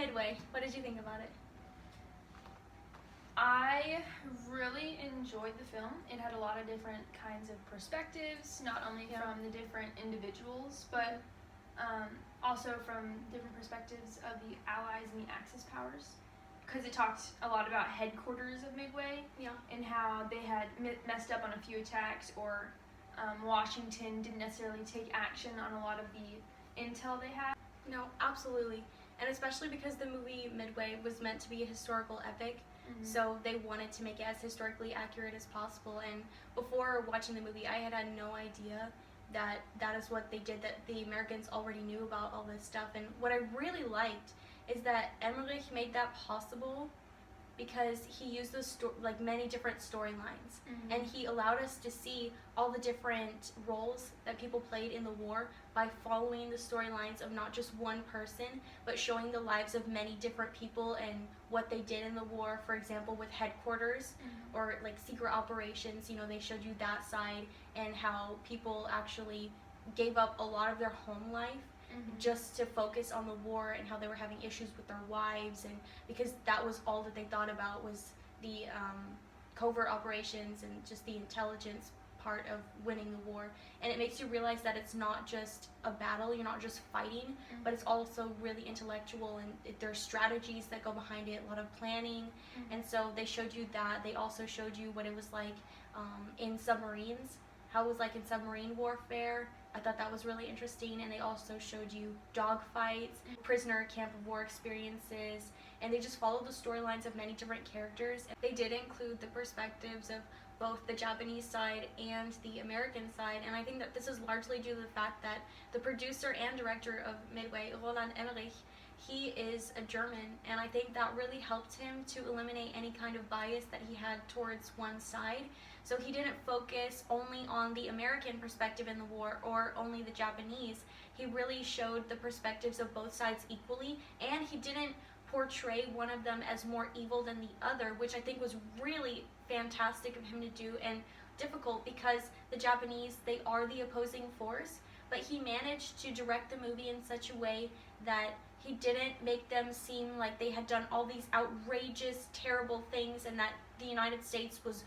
Midway. What did you think about it? I really enjoyed the film. It had a lot of different kinds of perspectives, not only from the different individuals, but also from different perspectives of the Allies and the Axis powers. Because it talked a lot about headquarters of Midway and how they had messed up on a few attacks, or Washington didn't necessarily take action on a lot of the intel they had. No, absolutely. And especially because the movie Midway was meant to be a historical epic, so they wanted to make it as historically accurate as possible. And before watching the movie, I had no idea that that is what they did, that the Americans already knew about all this stuff. And what I really liked is that Emmerich made that possible because he used many different storylines, and he allowed us to see all the different roles that people played in the war by following the storylines of not just one person, but showing the lives of many different people and what they did in the war. For example, with headquarters or like secret operations, they showed you that side, and how people actually gave up a lot of their home life just to focus on the war, and how they were having issues with their wives, and because that was all that they thought about was the covert operations and just the intelligence part of winning the war. And it makes you realize that it's not just a battle, you're not just fighting, but it's also really intellectual, and there's strategies that go behind it, a lot of planning. And so they showed you that. They also showed you what it was like in submarines, how it was like in submarine warfare. I thought that was really interesting. And they also showed you dogfights, prisoner camp of war experiences, and they just followed the storylines of many different characters. They did include the perspectives of both the Japanese side and the American side, and I think that this is largely due to the fact that the producer and director of Midway, Roland Emmerich, he is a German, and I think that really helped him to eliminate any kind of bias that he had towards one side. So he didn't focus only on the American perspective in the war or only the Japanese. He really showed the perspectives of both sides equally, and he didn't portray one of them as more evil than the other, which I think was really fantastic of him to do, and difficult because the Japanese, they are the opposing force, but he managed to direct the movie in such a way that he didn't make them seem like they had done all these outrageous, terrible things, and that the United States was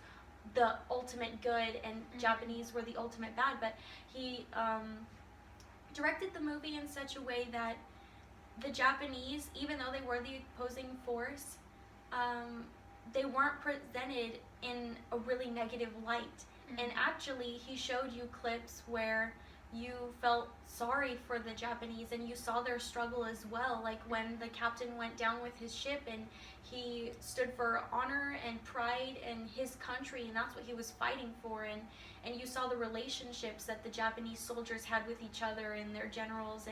the ultimate good and Japanese were the ultimate bad. But he directed the movie in such a way that the Japanese, even though they were the opposing force, they weren't presented in a really negative light. And actually, he showed you clips where you felt sorry for the Japanese and you saw their struggle as well, like when the captain went down with his ship and he stood for honor and pride in his country, and that's what he was fighting for. And you saw the relationships that the Japanese soldiers had with each other and their generals,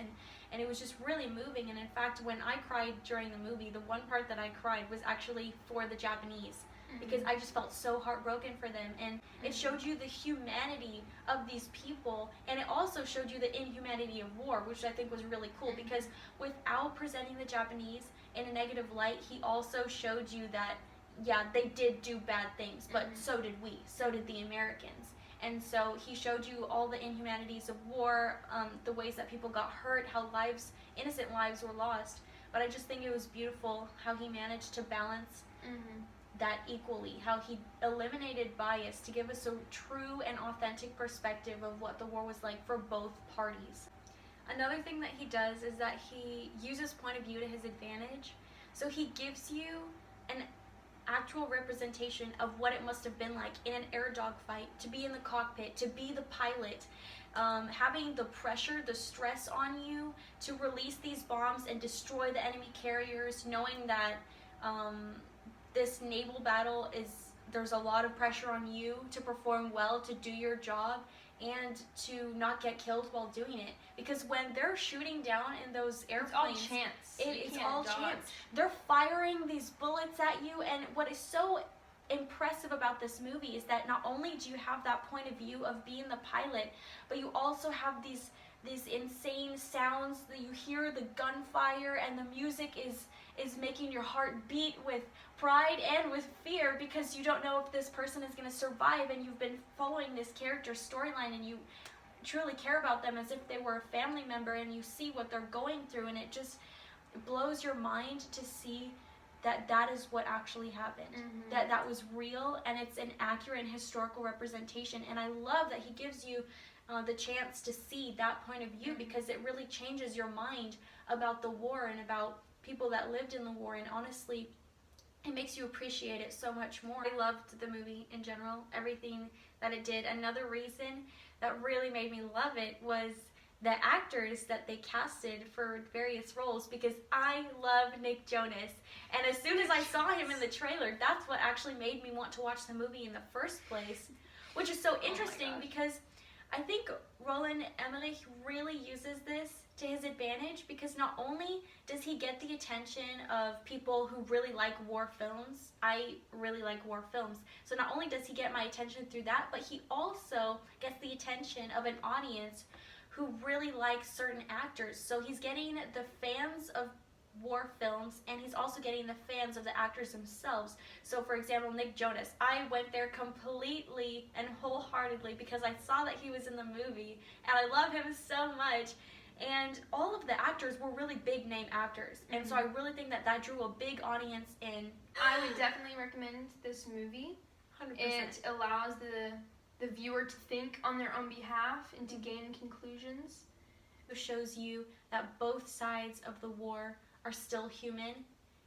and it was just really moving. And in fact, when I cried during the movie, the one part that I cried was actually for the Japanese, because I just felt so heartbroken for them. And it showed you the humanity of these people, and it also showed you the inhumanity of war, which I think was really cool, because without presenting the Japanese in a negative light, he also showed you that, yeah, they did do bad things, but so did we, so did the Americans. And so he showed you all the inhumanities of war, the ways that people got hurt, how innocent lives were lost. But I just think it was beautiful how he managed to balance that equally, how he eliminated bias to give us a true and authentic perspective of what the war was like for both parties. Another thing that he does is that he uses point of view to his advantage. So he gives you an actual representation of what it must have been like in an air dogfight, to be in the cockpit, to be the pilot, having the pressure, the stress on you to release these bombs and destroy the enemy carriers, knowing that this naval battle there's a lot of pressure on you to perform well, to do your job, and to not get killed while doing it. Because when they're shooting down in those airplanes, it's all chance. They're firing these bullets at you, and what is so impressive about this movie is that not only do you have that point of view of being the pilot, but you also have these insane sounds that you hear, the gunfire, and the music is making your heart beat with pride and with fear, because you don't know if this person is going to survive, and you've been following this character's storyline, and you truly care about them as if they were a family member, and you see what they're going through. And it just blows your mind to see that that is what actually happened, that was real, and it's an accurate and historical representation. And I love that he gives you the chance to see that point of view, because it really changes your mind about the war and about people that lived in the war, and honestly, it makes you appreciate it so much more. I loved the movie in general, everything that it did. Another reason that really made me love it was the actors that they casted for various roles, because I love Nick Jonas, and as soon as I saw him in the trailer, that's what actually made me want to watch the movie in the first place, which is so interesting because I think Roland Emmerich really uses this to his advantage, because not only does he get the attention of people who really like war films, I really like war films, so not only does he get my attention through that, but he also gets the attention of an audience who really likes certain actors. So he's getting the fans of war films, and he's also getting the fans of the actors themselves. So for example, Nick Jonas, I went there completely and wholeheartedly because I saw that he was in the movie, and I love him so much. And all of the actors were really big name actors, and so I really think that that drew a big audience in. I would definitely recommend this movie. 100%. It allows the viewer to think on their own behalf and to gain conclusions. It shows you that both sides of the war are still human,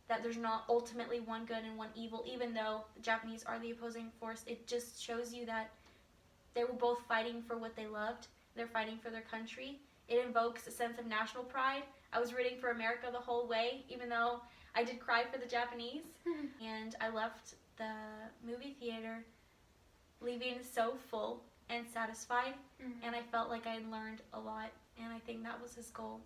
that there's not ultimately one good and one evil, even though the Japanese are the opposing force. It just shows you that they were both fighting for what they loved. They're fighting for their country. It invokes a sense of national pride. I was rooting for America the whole way, even though I did cry for the Japanese. And I left the movie theater leaving so full and satisfied, and I felt like I had learned a lot, and I think that was his goal.